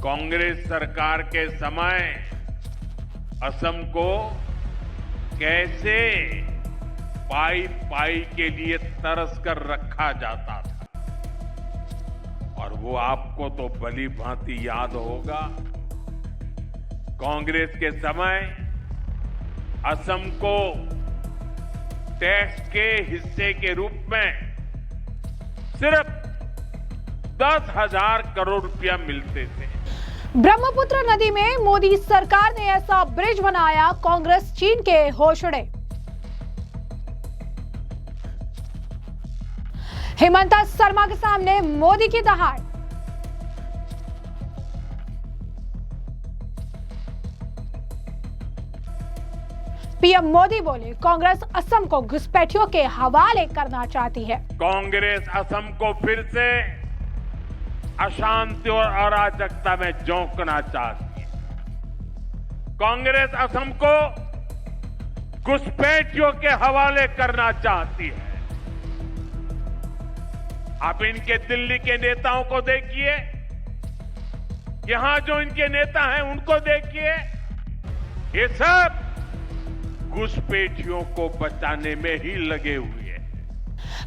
कांग्रेस सरकार के समय असम को कैसे पाई पाई के लिए तरस कर रखा जाता था और वो आपको तो भली भांति याद होगा। कांग्रेस के समय असम को टैक्स के हिस्से के रूप में सिर्फ 10,000 करोड़ रुपया मिलते थे। ब्रह्मपुत्र नदी में मोदी सरकार ने ऐसा ब्रिज बनाया, कांग्रेस चीन के होश उड़े। हेमंता शर्मा के सामने मोदी की दहाड़। पीएम मोदी बोले, कांग्रेस असम को घुसपैठियों के हवाले करना चाहती है। कांग्रेस असम को फिर से अशांति और अराजकता में झोंकना चाहती है। कांग्रेस असम को घुसपैठियों के हवाले करना चाहती है। आप इनके दिल्ली के नेताओं को देखिए, यहां जो इनके नेता हैं उनको देखिए, ये सब घुसपैठियों को बचाने में ही लगे हुए हैं।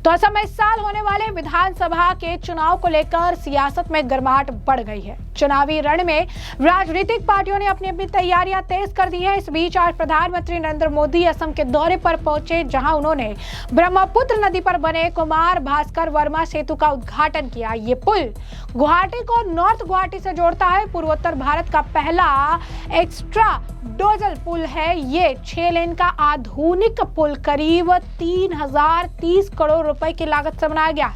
तो असम में इस साल होने वाले विधानसभा के चुनाव को लेकर सियासत में गर्माहट बढ़ गई है। चुनावी रण में राजनीतिक पार्टियों ने अपनी अपनी तैयारियां तेज कर दी है। इस बीच आज प्रधानमंत्री नरेंद्र मोदी असम के दौरे पर पहुंचे, जहां उन्होंने ब्रह्मपुत्र नदी पर बने कुमार भास्कर वर्मा सेतु का उद्घाटन किया। ये पुल गुवाहाटी को नॉर्थ गुवाहाटी से जोड़ता है। पूर्वोत्तर भारत का पहला एक्स्ट्रा डोजल पुल है। ये 6 लेन का आधुनिक पुल करीब 3,030 करोड़ रुपए की लागत से बनाया गया।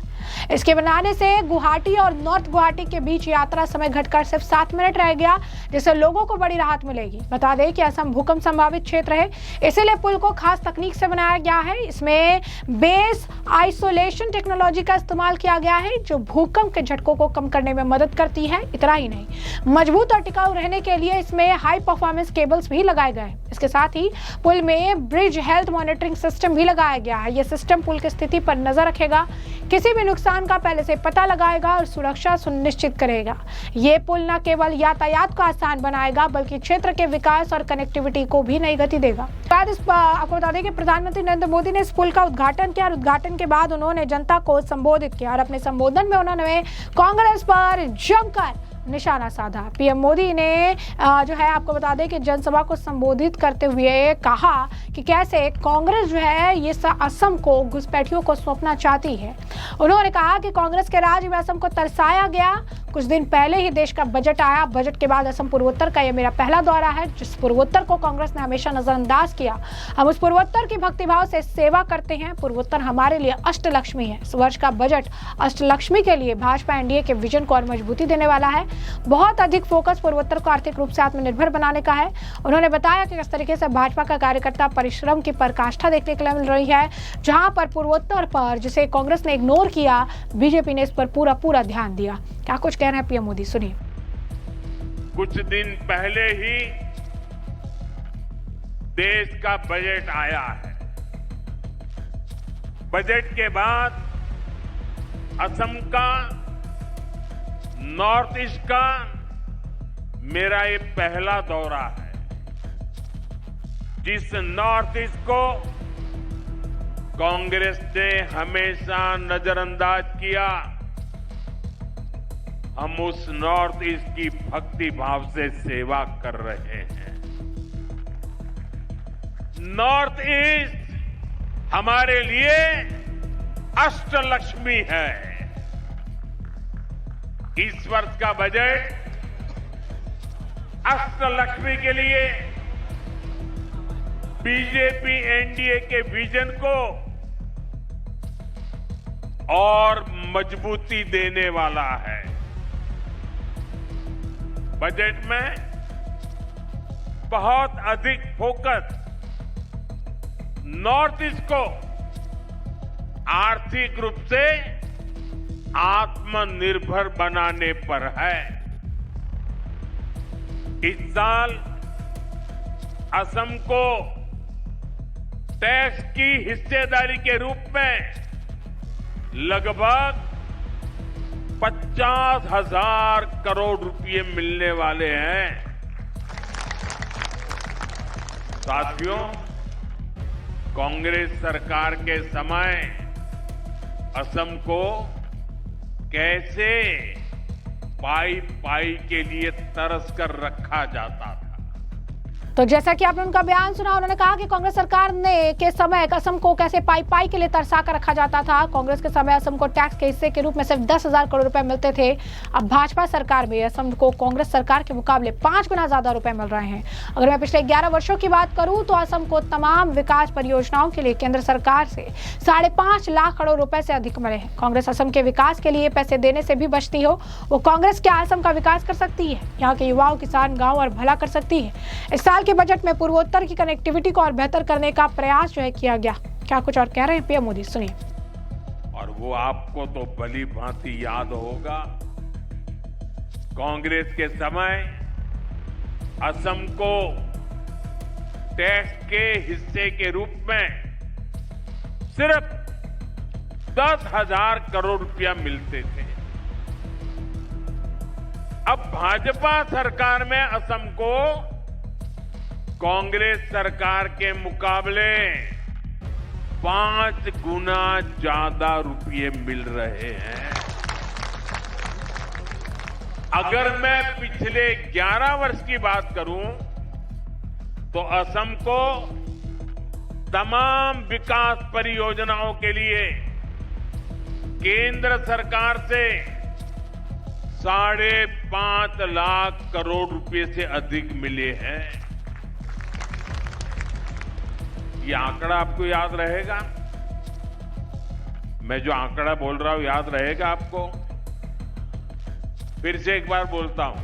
इसके बनाने से गुवाहाटी और नॉर्थ गुवाहाटी के बीच यात्रा समय घटकर सिर्फ 7 मिनट रह गया, जिससे लोगों को बड़ी राहत मिलेगी। बता दें कि असम भूकंप संभावित क्षेत्र है, इसीलिए पुल को खास तकनीक से बनाया गया है। इसमें बेस आइसोलेशन टेक्नोलॉजी का इस्तेमाल किया गया है, जो भूकंप के झटकों को कम करने में मदद करती है। इतना ही नहीं, मजबूत और टिकाऊ रहने के लिए इसमें हाई परफॉर्मेंस केबल्स भी लगाए गए हैं। इसके साथ ही पुल में ब्रिज हेल्थ मॉनिटरिंग सिस्टम भी लगाया गया है। यह सिस्टम पुल की स्थिति पर नजर रखेगा, किसी भी नुकसान का पहले से पता लगाएगा और सुरक्षा सुनिश्चित करेगा। ये पुल न केवल यातायात को आसान बनाएगा, बल्कि क्षेत्र के विकास और कनेक्टिविटी को भी नई गति देगा। आपको बता दें कि प्रधानमंत्री नरेंद्र मोदी ने इस पुल का उद्घाटन किया और उद्घाटन के बाद उन्होंने जनता को संबोधित किया और अपने संबोधन में उन्होंने कांग्रेस पर जमकर निशाना साधा। पीएम मोदी ने जो है आपको बता दें कि जनसभा को संबोधित करते हुए कहा कि कैसे कांग्रेस जो है ये असम को घुसपैठियों को सौंपना चाहती है। उन्होंने कहा कि कांग्रेस के राज में असम को तरसाया गया। कुछ दिन पहले ही देश का बजट आया। बजट के बाद असम पूर्वोत्तर का यह मेरा पहला दौरा है, जिस पूर्वोत्तर को कांग्रेस ने हमेशा नजरअंदाज किया। हम उस पूर्वोत्तर की भक्तिभाव से सेवा करते हैं। पूर्वोत्तर हमारे लिए अष्टलक्ष्मी है। इस वर्ष का बजट अष्टलक्ष्मी के लिए भाजपा एनडीए के विजन को और मजबूती देने वाला है। बहुत अधिक फोकस पूर्वोत्तर को आर्थिक रूप से आत्मनिर्भर बनाने का है। उन्होंने बताया कि किस तरीके से भाजपा का कार्यकर्ता परिश्रम की पराकाष्ठा देखने के लिए मिल रही है। जहां पर पूर्वोत्तर पर जिसे कांग्रेस ने इग्नोर किया, बीजेपी ने इस पर पूरा ध्यान दिया। क्या कुछ कह रहे हैं पीएम मोदी, सुनिए। कुछ दिन पहले ही देश का बजट आया है। बजट के बाद असम का, नॉर्थ ईस्ट का मेरा ये पहला दौरा है। जिस नॉर्थ ईस्ट को कांग्रेस ने हमेशा नजरअंदाज किया, हम उस नॉर्थ ईस्ट की भक्ति भाव से सेवा कर रहे हैं। नॉर्थ ईस्ट हमारे लिए अष्टलक्ष्मी है। इस वर्ष का बजट अष्टलक्ष्मी के लिए बीजेपी एनडीए के विजन को और मजबूती देने वाला है। बजट में बहुत अधिक फोकस नॉर्थ ईस्ट को आर्थिक रूप से आत्मनिर्भर बनाने पर है। इस साल असम को टैक्स की हिस्सेदारी के रूप में लगभग 50,000 करोड़ रुपए मिलने वाले हैं। साथियों, कांग्रेस सरकार के समय असम को कैसे पाई पाई के लिए तरस कर रखा जाता था। तो जैसा कि आपने उनका बयान सुना, उन्होंने कहा कि कांग्रेस सरकार ने के समय असम को कैसे पाई पाई के लिए तरसा कर रखा जाता था। कांग्रेस के समय असम को टैक्स के हिस्से के रूप में सिर्फ 10,000 करोड़ रुपए मिलते थे। अब भाजपा सरकार में असम को कांग्रेस सरकार के मुकाबले 5 गुना ज्यादा रुपए मिल रहे हैं। अगर मैं पिछले 11 वर्षों की बात करूं तो असम को तमाम विकास परियोजनाओं के लिए केंद्र सरकार से 5.5 लाख करोड़ रुपए से अधिक मिले हैं। कांग्रेस असम के विकास के लिए पैसे देने से भी बचती हो। वो कांग्रेस क्या असम का विकास कर सकती है? यहाँ के युवाओं, किसान, गाँव और भला कर सकती है। इस साल के बजट में पूर्वोत्तर की कनेक्टिविटी को और बेहतर करने का प्रयास किया गया। क्या कुछ और कह रहे हैं पीएम मोदी, सुनिए। और वो आपको तो भली भांति याद होगा, कांग्रेस के समय असम को टैक्स के हिस्से के रूप में सिर्फ 10,000 करोड़ रुपया मिलते थे। अब भाजपा सरकार में असम को कांग्रेस सरकार के मुकाबले 5 गुना ज्यादा रुपये मिल रहे हैं। अगर मैं पिछले 11 वर्ष की बात करूं तो असम को तमाम विकास परियोजनाओं के लिए केंद्र सरकार से 5.5 लाख करोड़ रुपए से अधिक मिले हैं। ये आंकड़ा आपको याद रहेगा? मैं जो आंकड़ा बोल रहा हूं याद रहेगा आपको? फिर से एक बार बोलता हूं,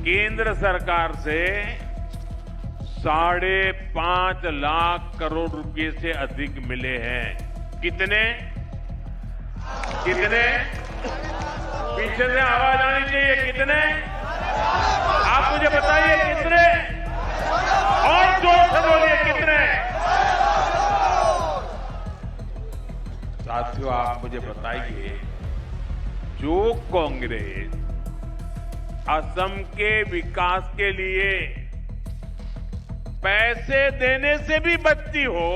केंद्र सरकार से 5.5 लाख करोड़ रुपए से अधिक मिले हैं। कितने? पीछे से आवाज आनी चाहिए। कितने? आप मुझे बताइए कितने? और जोर से बोलिए कितने? साथियों, आप मुझे बताइए, जो कांग्रेस असम के विकास के लिए पैसे देने से भी बचती हो,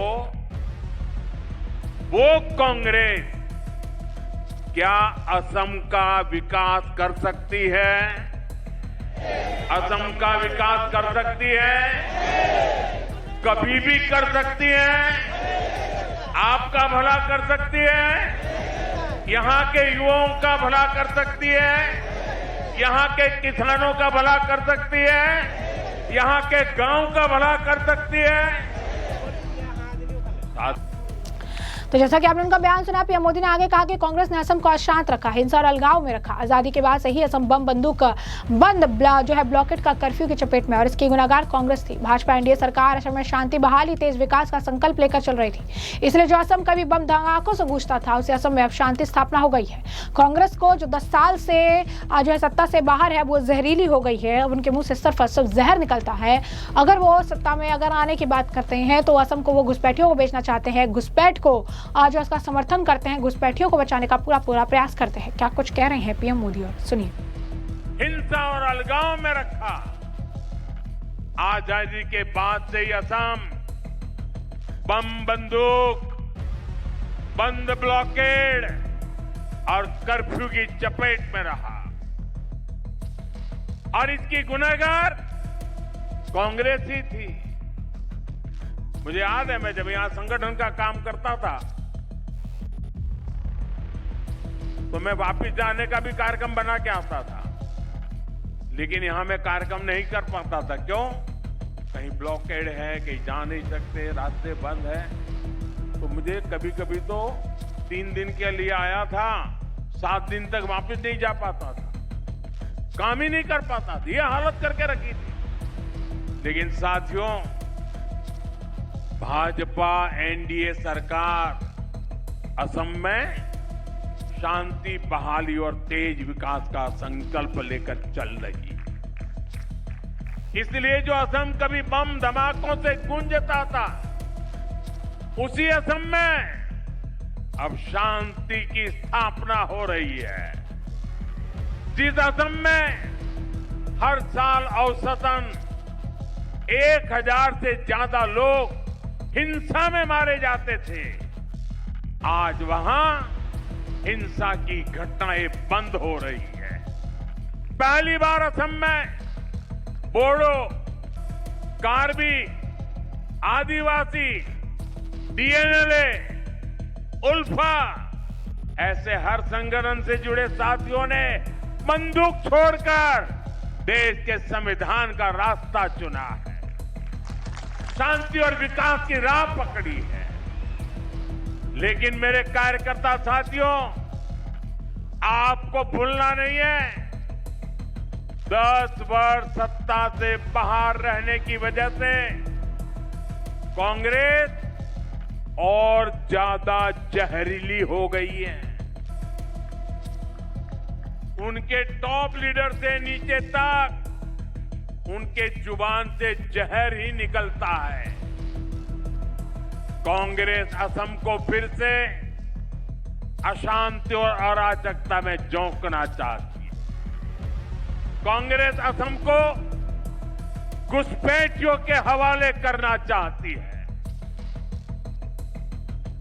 वो कांग्रेस क्या असम का विकास कर सकती है? असम का विकास कर सकती है? कभी भी कर सकती है? आपका भला कर सकती है? यहाँ के युवाओं का भला कर सकती है? यहाँ के किसानों का भला कर सकती है? यहाँ के गांव का भला कर सकती है? तो जैसा कि आपने उनका बयान सुना, पीएम मोदी ने आगे कहा कि कांग्रेस ने असम को अशांत रखा, हिंसा और अलगाव में रखा। आजादी के बाद से ही असम बम बंदूक बंद ब्लॉकेट का कर्फ्यू की चपेट में, और इसकी गुनाहगार कांग्रेस थी। भाजपा एनडीए सरकार असम में शांति बहाली, तेज विकास का संकल्प लेकर चल रही थी। इसलिए जो असम कभी बम धमाकों से गूंजता था, उसे असम में अब शांति स्थापना हो गई है। कांग्रेस को जो 10 साल से सत्ता से बाहर है, वो जहरीली हो गई है। उनके मुंह से सिर्फ जहर निकलता है। अगर वो सत्ता में आने की बात करते हैं तो असम को वो घुसपैठियों को बेचना चाहते हैं, घुसपैठ को आज उसका समर्थन करते हैं, घुसपैठियों को बचाने का पूरा प्रयास करते हैं। क्या कुछ कह रहे हैं पीएम मोदी, और सुनिए। हिंसा और अलगाव में रखा। आजादी के बाद से ही असम बम बंदूक, बंद ब्लॉकेड और कर्फ्यू की चपेट में रहा, और इसकी गुनहगार कांग्रेस ही थी। मुझे याद है, मैं जब यहां संगठन का काम करता था तो मैं वापस जाने का भी कार्यक्रम बना के आता था, लेकिन यहां मैं कार्यक्रम नहीं कर पाता था। क्यों? कहीं ब्लॉकेड है, कहीं जा नहीं सकते, रास्ते बंद है। तो मुझे कभी कभी तो 3 दिन के लिए आया था, 7 दिन तक वापस नहीं जा पाता था, काम ही नहीं कर पाता था। ये हालत करके रखी थी। लेकिन साथियों, भाजपा एनडीए सरकार असम में शांति बहाली और तेज विकास का संकल्प लेकर चल रही। इसलिए जो असम कभी बम धमाकों से गूंजता था, उसी असम में अब शांति की स्थापना हो रही है। जिस असम में हर साल औसतन 1000 से ज्यादा लोग हिंसा में मारे जाते थे, आज वहां हिंसा की घटनाएं बंद हो रही है। पहली बार असम में बोडो, कार्बी, आदिवासी, डीएनएलए, उल्फा ऐसे हर संगठन से जुड़े साथियों ने बंदूक छोड़कर देश के संविधान का रास्ता चुना है, शांति और विकास की राह पकड़ी है। लेकिन मेरे कार्यकर्ता साथियों, आपको भूलना नहीं है, 10 वर्ष सत्ता से बाहर रहने की वजह से कांग्रेस और ज्यादा जहरीली हो गई है। उनके टॉप लीडर से नीचे तक उनके जुबान से जहर ही निकलता है। कांग्रेस असम को फिर से अशांति और अराजकता में झोंकना चाहती है। कांग्रेस असम को घुसपैठियों के हवाले करना चाहती है।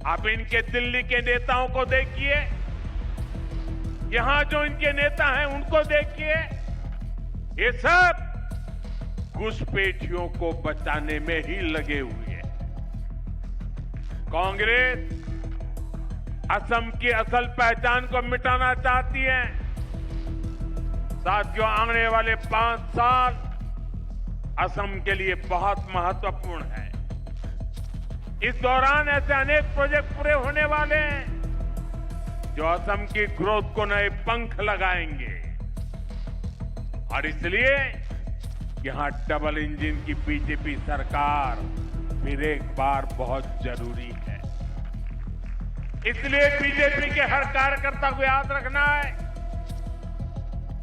आप इनके दिल्ली के नेताओं को देखिए, यहां जो इनके नेता हैं उनको देखिए, ये सब घुसपैठियों को बचाने में ही लगे हुए हैं। कांग्रेस असम की असल पहचान को मिटाना चाहती है। साथियों, आने वाले 5 साल असम के लिए बहुत महत्वपूर्ण है। इस दौरान ऐसे अनेक प्रोजेक्ट पूरे होने वाले हैं जो असम की ग्रोथ को नए पंख लगाएंगे, और इसलिए यहां डबल इंजन की बीजेपी सरकार फिर एक बार बहुत जरूरी है। इसलिए बीजेपी के हर कार्यकर्ता को याद रखना है,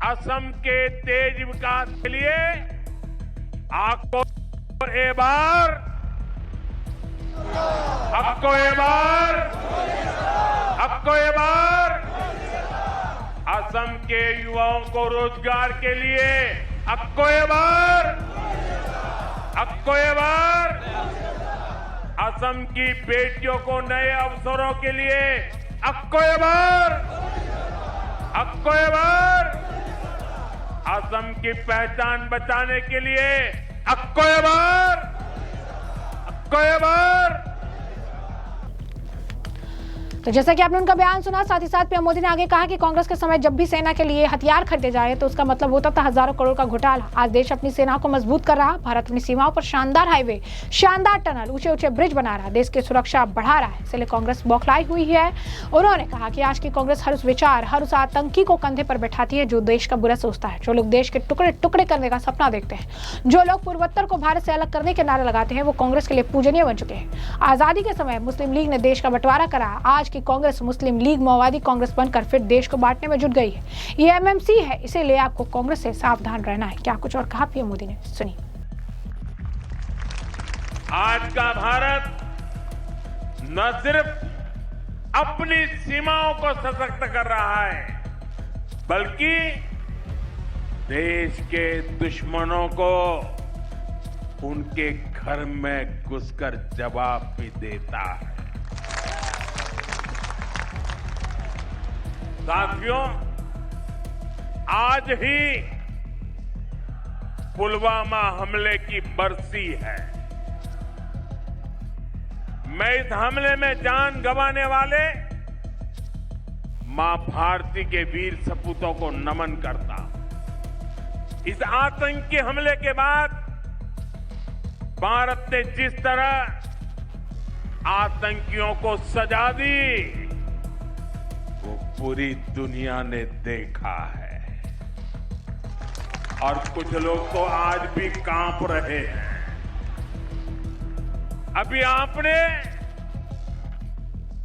असम के तेज विकास के लिए आपको एक बार असम के युवाओं को रोजगार के लिए आपको एक बार असम की बेटियों को नए अवसरों के लिए आपको एक बार असम की पहचान बचाने के लिए आपको एक बार। तो जैसा कि आपने उनका बयान सुना, साथ ही साथ पीएम मोदी ने आगे कहा कि कांग्रेस के समय जब भी सेना के लिए हथियार खरीदे जाए तो उसका मतलब होता था हजारों करोड़ का घोटाला। आज देश अपनी सेना को मजबूत कर रहा, भारत अपनी सीमाओं पर शानदार हाईवे, शानदार टनल, ऊंचे ऊंचे ब्रिज बना रहा, देश की सुरक्षा बढ़ा रहा है। इसलिए कांग्रेस बौखलाई हुई है। उन्होंने कहा कि आज की कांग्रेस हर उस विचार, हर उस आतंकी को कंधे पर बैठाती है जो देश का बुरा सोचता है, जो लोग देश के टुकड़े टुकड़े करने का सपना देखते हैं, जो लोग पूर्वोत्तर को भारत से अलग करने के नारे लगाते हैं, वो कांग्रेस के लिए पूजनीय बन चुके हैं। आजादी के समय मुस्लिम लीग ने देश का बंटवारा करा, आज की कांग्रेस मुस्लिम लीग माओवादी कांग्रेस बनकर फिर देश को बांटने में जुट गई है। ये एमएमसी है, इसीलिए आपको कांग्रेस से सावधान रहना है। क्या कुछ और कहा पीएम मोदी ने, सुनिए। आज का भारत न सिर्फ अपनी सीमाओं को सशक्त कर रहा है, बल्कि देश के दुश्मनों को उनके घर में घुसकर जवाब भी देता है। साथियों, आज ही पुलवामा हमले की बरसी है। मैं इस हमले में जान गंवाने वाले मां भारती के वीर सपूतों को नमन करता। इस आतंकी हमले के बाद भारत ने जिस तरह आतंकियों को सजा दी, वो पूरी दुनिया ने देखा है, और कुछ लोग तो आज भी कांप रहे हैं। अभी आपने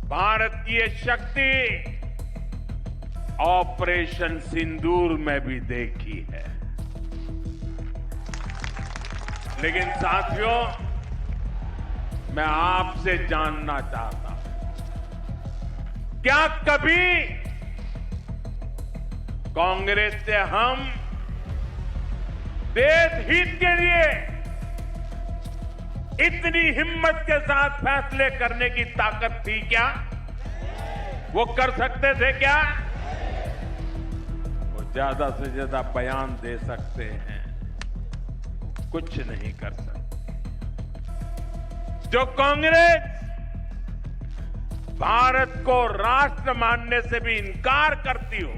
भारत की ये शक्ति ऑपरेशन सिंदूर में भी देखी है। लेकिन साथियों, मैं आपसे जानना चाहता हूं, क्या कभी कांग्रेस से हम देश हित के लिए इतनी हिम्मत के साथ फैसले करने की ताकत थी क्या? वो कर सकते थे क्या? वो ज्यादा से ज्यादा बयान दे सकते हैं, कुछ नहीं कर सकते। जो कांग्रेस भारत को राष्ट्र मानने से भी इनकार करती हो,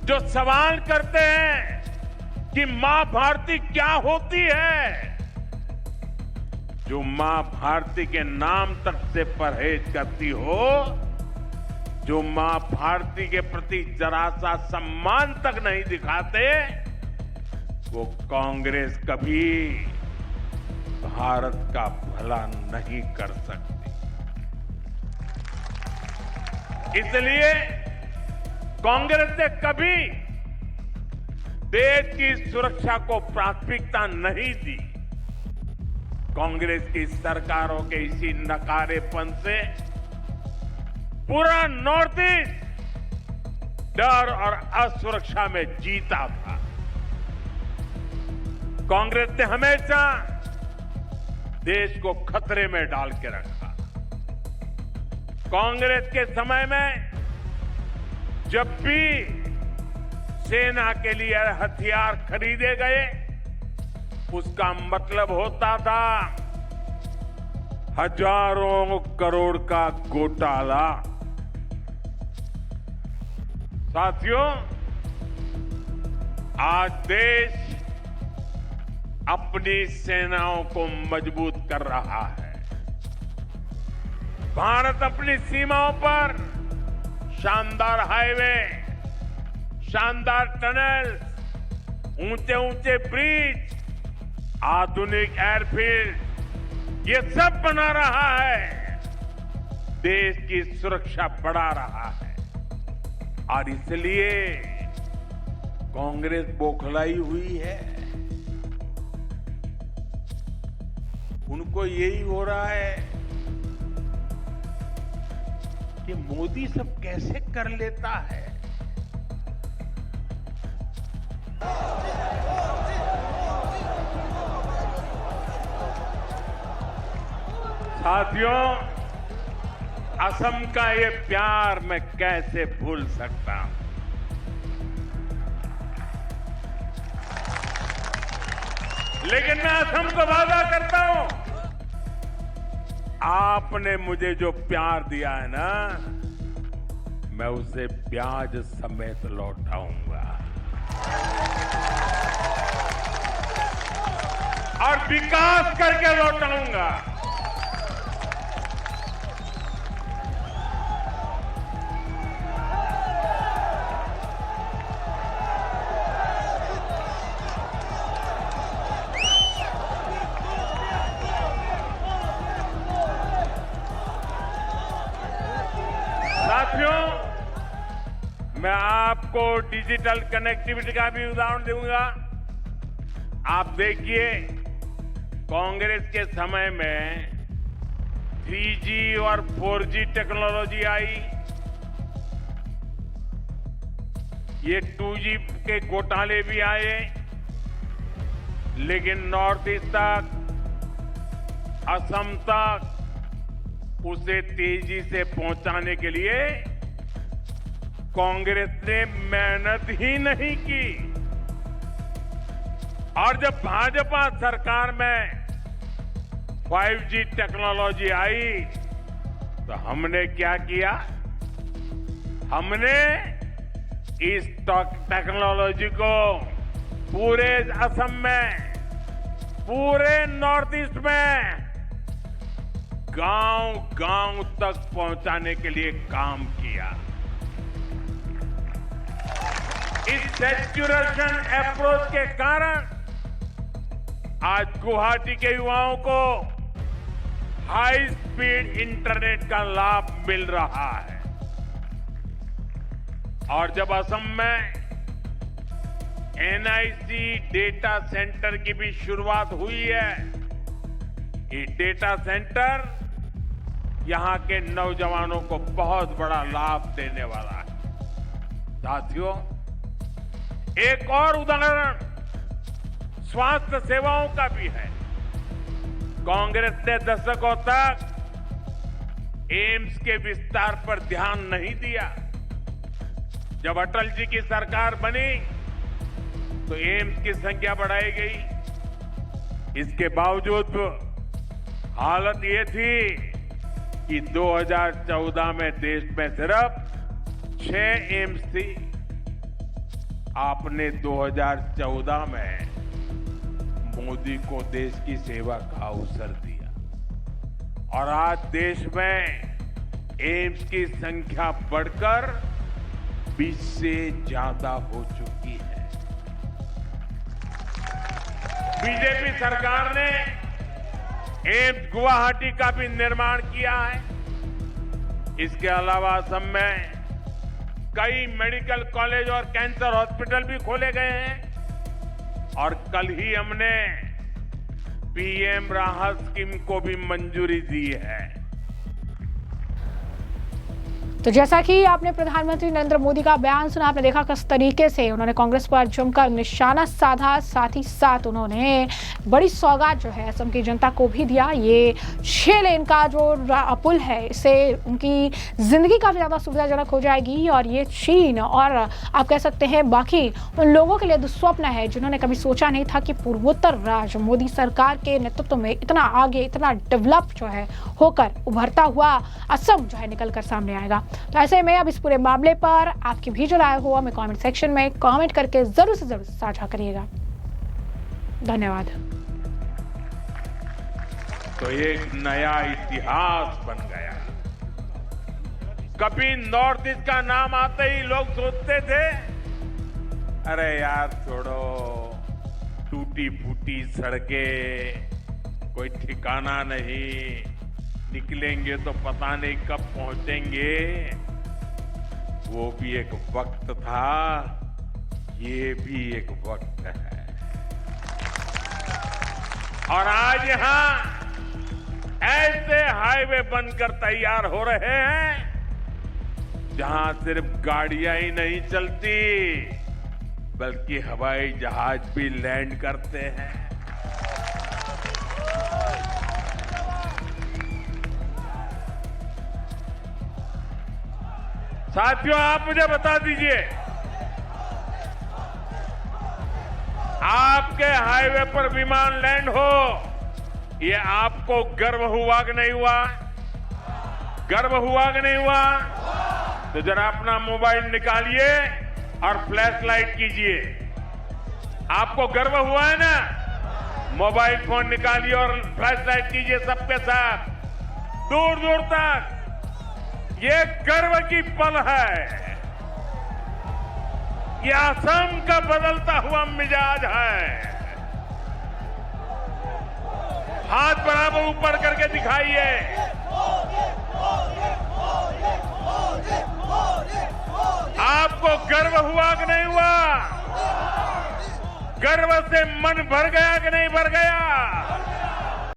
जो सवाल करते हैं कि मां भारती क्या होती है, जो मां भारती के नाम तक से परहेज करती हो, जो मां भारती के प्रति जरा सा सम्मान तक नहीं दिखाते, वो कांग्रेस कभी भारत का भला नहीं कर सकती। इसलिए कांग्रेस ने कभी देश की सुरक्षा को प्राथमिकता नहीं दी। कांग्रेस की सरकारों के इसी नकारेपन से पूरा नॉर्थ ईस्ट डर और असुरक्षा में जीता था। कांग्रेस ने हमेशा देश को खतरे में डाल के रखा। कांग्रेस के समय में जब भी सेना के लिए हथियार खरीदे गए, उसका मतलब होता था हजारों करोड़ का घोटाला। साथियों, आज देश अपनी सेनाओं को मजबूत कर रहा है। भारत अपनी सीमाओं पर शानदार हाईवे, शानदार टनल्स, ऊंचे ऊंचे ब्रिज, आधुनिक एयरफील्ड, ये सब बना रहा है, देश की सुरक्षा बढ़ा रहा है। और इसलिए कांग्रेस बौखलाई हुई है। उनको यही हो रहा है कि मोदी सब कैसे कर लेता है। साथियों, असम का ये प्यार मैं कैसे भूल सकता हूं। लेकिन मैं असम को वादा करता हूं, आपने मुझे जो प्यार दिया है ना, मैं उसे ब्याज समेत लौटाऊंगा और विकास करके लौटाऊंगा। साथियों, मैं आपको डिजिटल कनेक्टिविटी का भी उदाहरण दूंगा। आप देखिए, कांग्रेस के समय में 3G और 4G टेक्नोलॉजी आई, ये 2G के घोटाले भी आए, लेकिन नॉर्थ ईस्ट तक, असम तक उसे तेजी से पहुंचाने के लिए कांग्रेस ने मेहनत ही नहीं की। और जब भाजपा सरकार में 5G टेक्नोलॉजी आई, तो हमने क्या किया? हमने इस टेक्नोलॉजी को पूरे असम में, पूरे नॉर्थ ईस्ट में गांव-गांव तक पहुंचाने के लिए काम किया। इस सेचुरेशन अप्रोच के कारण आज गुवाहाटी के युवाओं को हाई स्पीड इंटरनेट का लाभ मिल रहा है। और जब असम में NIC डेटा सेंटर की भी शुरुआत हुई है, ये डेटा सेंटर यहां के नौजवानों को बहुत बड़ा लाभ देने वाला है। साथियों, एक और उदाहरण स्वास्थ्य सेवाओं का भी है। कांग्रेस ने दशकों तक एम्स के विस्तार पर ध्यान नहीं दिया। जब अटल जी की सरकार बनी तो एम्स की संख्या बढ़ाई गई। इसके बावजूद हालत ये थी कि 2014 में देश में सिर्फ 6 एम्स थी। आपने 2014 में मोदी को देश की सेवा का अवसर दिया और आज देश में एम्स की संख्या बढ़कर 20 से ज्यादा हो चुकी है। बीजेपी सरकार ने एम्स गुवाहाटी का भी निर्माण किया है। इसके अलावा असम में कई मेडिकल कॉलेज और कैंसर हॉस्पिटल भी खोले गए हैं और कल ही हमने पीएम राहत स्कीम को भी मंजूरी दी है। तो जैसा कि आपने प्रधानमंत्री नरेंद्र मोदी का बयान सुना, आपने देखा किस तरीके से उन्होंने कांग्रेस पर जमकर निशाना साधा। साथ ही साथ उन्होंने बड़ी सौगात जो है असम की जनता को भी दिया। ये 6 लेन का जो पुल है, इससे उनकी जिंदगी काफी ज्यादा सुविधाजनक हो जाएगी और ये चीन और आप कह सकते हैं बाकी उन लोगों के लिए दुस्वप्न है जिन्होंने कभी सोचा नहीं था कि पूर्वोत्तर राज्य मोदी सरकार के नेतृत्व में इतना आगे, इतना डेवलप जो है होकर उभरता हुआ असम जो है निकल कर सामने आएगा। तो ऐसे में अब इस पूरे मामले पर आपकी भी जो राय हो हमें कमेंट सेक्शन में कमेंट करके जरूर से जरूर साझा करिएगा। धन्यवाद। तो एक नया इतिहास बन गया। कभी नॉर्थ ईस्ट का नाम आते ही लोग सोचते थे, अरे यार छोड़ो, टूटी फूटी सड़कें, कोई ठिकाना नहीं, निकलेंगे तो पता नहीं कब पहुंचेंगे। वो भी एक वक्त था, ये भी एक वक्त है। और आज यहां ऐसे हाईवे बनकर तैयार हो रहे हैं जहां सिर्फ गाड़ियां ही नहीं चलती बल्कि हवाई जहाज भी लैंड करते हैं। साथियों, आप मुझे बता दीजिए, आपके हाईवे पर विमान लैंड हो, ये आपको गर्व हुआ कि नहीं हुआ? गर्व हुआ कि नहीं हुआ? तो जरा अपना मोबाइल निकालिए और फ्लैश लाइट कीजिए। आपको गर्व हुआ है ना? मोबाइल फोन निकालिए और फ्लैश लाइट कीजिए सबके साथ, दूर दूर तक। ये गर्व की पल है। ये असम का बदलता हुआ मिजाज है। हाथ बराबर ऊपर करके दिखाइए। आपको गर्व हुआ कि नहीं हुआ? गर्व से मन भर गया कि नहीं भर गया?